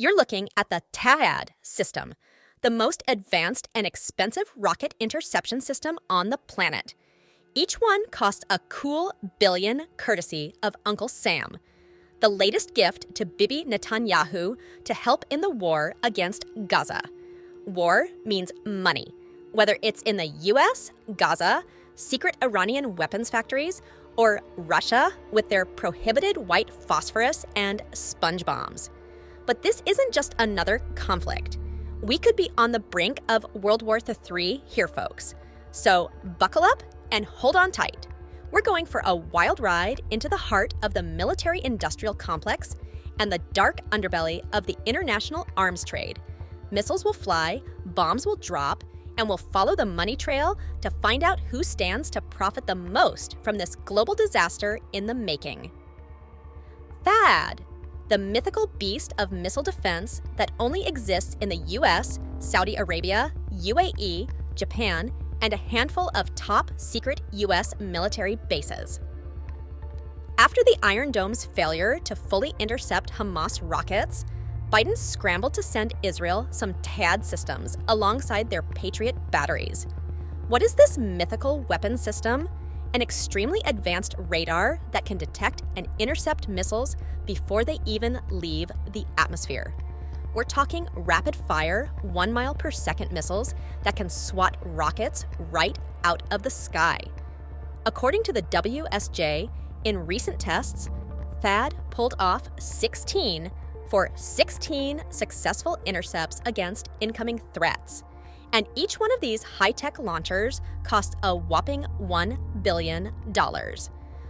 You're looking at the THAAD system, the most advanced and expensive rocket interception system on the planet. Each one costs a cool billion courtesy of Uncle Sam, the latest gift to Bibi Netanyahu to help in the war against Gaza. War means money, whether it's in the US, Gaza, secret Iranian weapons factories, or Russia with their prohibited white phosphorus and sponge bombs. But this isn't just another conflict. We could be on the brink of World War III here, folks. So buckle up and hold on tight. We're going for a wild ride into the heart of the military-industrial complex and the dark underbelly of the international arms trade. Missiles will fly, bombs will drop, and we'll follow the money trail to find out who stands to profit the most from this global disaster in the making. THAAD, the mythical beast of missile defense that only exists in the US, Saudi Arabia, UAE, Japan, and a handful of top-secret US military bases. After the Iron Dome's failure to fully intercept Hamas rockets, Biden scrambled to send Israel some THAAD systems alongside their Patriot batteries. What is this mythical weapon system? An extremely advanced radar that can detect and intercept missiles before they even leave the atmosphere. We're talking rapid-fire, 1 mile per second missiles that can swat rockets right out of the sky. According to the WSJ, in recent tests, THAAD pulled off 16 successful intercepts against incoming threats. And each one of these high-tech launchers costs a whopping $1 billion.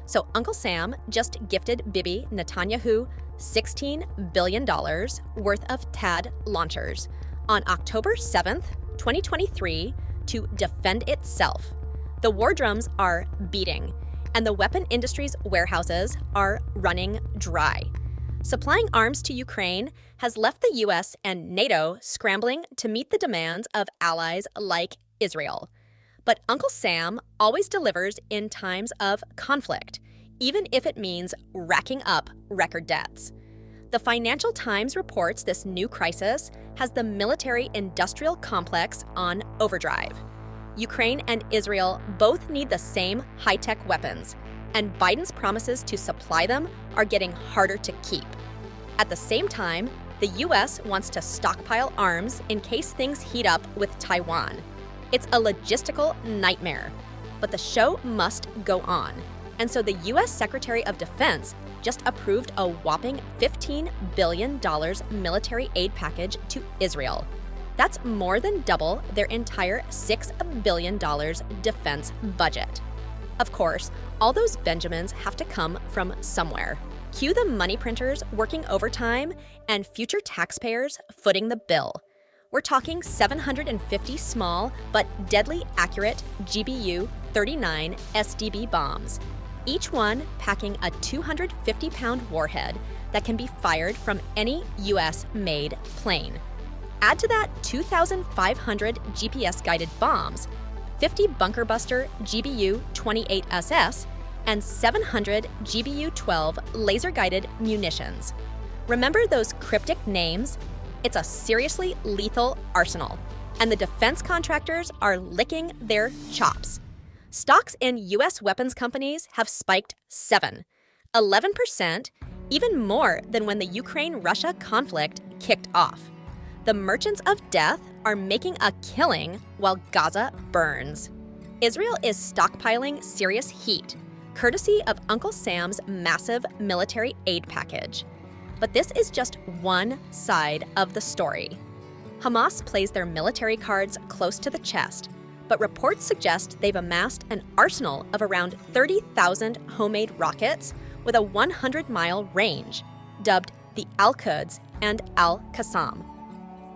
So Uncle Sam just gifted Bibi Netanyahu $16 billion worth of THAAD launchers on October 7th, 2023, to defend itself. The war drums are beating, and the weapon industry's warehouses are running dry. Supplying arms to Ukraine has left the US and NATO scrambling to meet the demands of allies like Israel. But Uncle Sam always delivers in times of conflict, even if it means racking up record debts. The Financial Times reports this new crisis has the military-industrial complex on overdrive. Ukraine and Israel both need the same high-tech weapons, and Biden's promises to supply them are getting harder to keep. At the same time, the US wants to stockpile arms in case things heat up with Taiwan. It's a logistical nightmare, but the show must go on. And so the US Secretary of Defense just approved a whopping $15 billion military aid package to Israel. That's more than double their entire $6 billion defense budget. Of course, all those Benjamins have to come from somewhere. Cue the money printers working overtime and future taxpayers footing the bill. We're talking 750 small but deadly accurate GBU-39 SDB bombs, each one packing a 250-pound warhead that can be fired from any US-made plane. Add to that 2,500 GPS-guided bombs, 50 bunker buster GBU-28SS, and 700 GBU-12 laser-guided munitions. Remember those cryptic names? It's a seriously lethal arsenal, and the defense contractors are licking their chops. Stocks in U.S. weapons companies have spiked 11%, even more than when the Ukraine-Russia conflict kicked off. The merchants of death are making a killing while Gaza burns. Israel is stockpiling serious heat, courtesy of Uncle Sam's massive military aid package. But this is just one side of the story. Hamas plays their military cards close to the chest, but reports suggest they've amassed an arsenal of around 30,000 homemade rockets with a 100-mile range, dubbed the Al-Quds and Al-Qassam.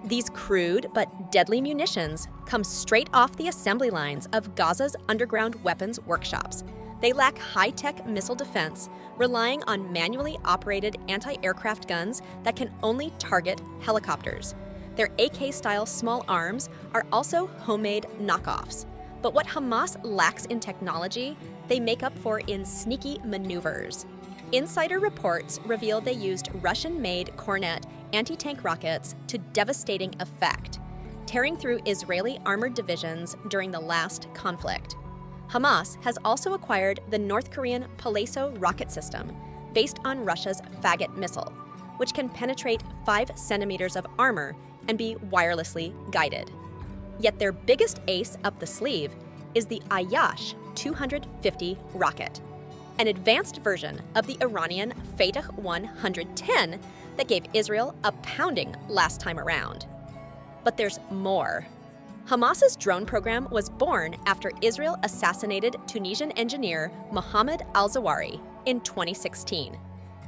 These crude but deadly munitions come straight off the assembly lines of Gaza's underground weapons workshops. They lack high-tech missile defense, relying on manually operated anti-aircraft guns that can only target helicopters. Their AK-style small arms are also homemade knockoffs. But what Hamas lacks in technology, they make up for in sneaky maneuvers. Insider reports reveal they used Russian-made Kornet anti-tank rockets to devastating effect, tearing through Israeli armored divisions during the last conflict. Hamas has also acquired the North Korean Palaiso rocket system, based on Russia's Faggot missile, which can penetrate 5 centimeters of armor and be wirelessly guided. Yet their biggest ace up the sleeve is the Ayash 250 rocket, an advanced version of the Iranian Fateh 110 that gave Israel a pounding last time around. But there's more. Hamas's drone program was born after Israel assassinated Tunisian engineer Mohammed al-Zawahiri in 2016.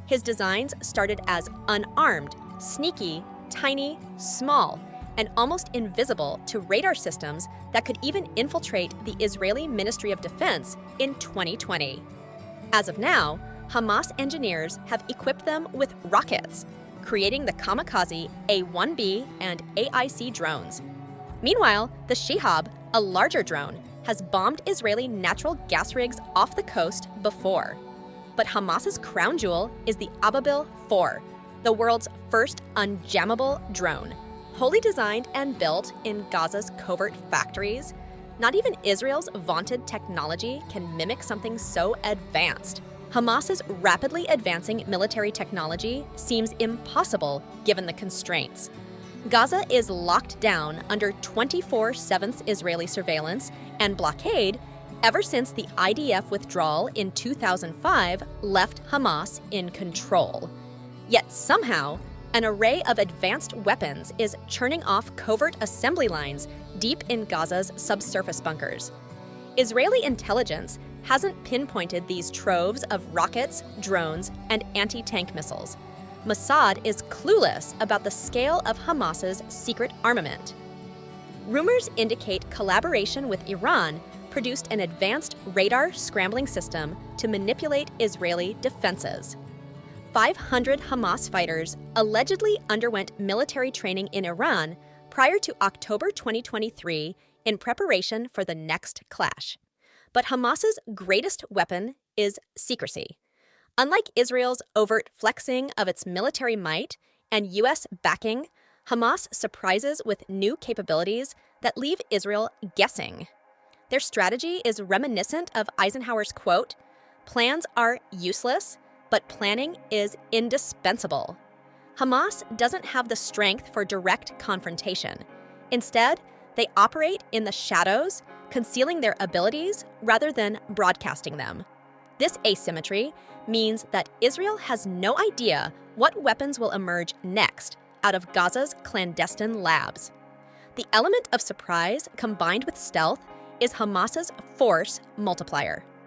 His designs started as unarmed, sneaky, tiny, small, and almost invisible to radar systems that could even infiltrate the Israeli Ministry of Defense in 2020. As of now, Hamas engineers have equipped them with rockets, creating the kamikaze A-1B and AIC drones. Meanwhile, the Shihab, a larger drone, has bombed Israeli natural gas rigs off the coast before. But Hamas's crown jewel is the Ababil 4, the world's first unjammable drone. Wholly designed and built in Gaza's covert factories, not even Israel's vaunted technology can mimic something so advanced. Hamas's rapidly advancing military technology seems impossible given the constraints. Gaza is locked down under 24/7 Israeli surveillance and blockade ever since the IDF withdrawal in 2005 left Hamas in control. Yet somehow, an array of advanced weapons is churning off covert assembly lines deep in Gaza's subsurface bunkers. Israeli intelligence hasn't pinpointed these troves of rockets, drones, and anti-tank missiles. Mossad is clueless about the scale of Hamas's secret armament. Rumors indicate collaboration with Iran produced an advanced radar scrambling system to manipulate Israeli defenses. 500 Hamas fighters allegedly underwent military training in Iran prior to October 2023 in preparation for the next clash. But Hamas's greatest weapon is secrecy. Unlike Israel's overt flexing of its military might and U.S. backing, Hamas surprises with new capabilities that leave Israel guessing. Their strategy is reminiscent of Eisenhower's quote, "Plans are useless, but planning is indispensable." Hamas doesn't have the strength for direct confrontation. Instead, they operate in the shadows, concealing their abilities rather than broadcasting them. This asymmetry means that Israel has no idea what weapons will emerge next out of Gaza's clandestine labs. The element of surprise combined with stealth is Hamas's force multiplier.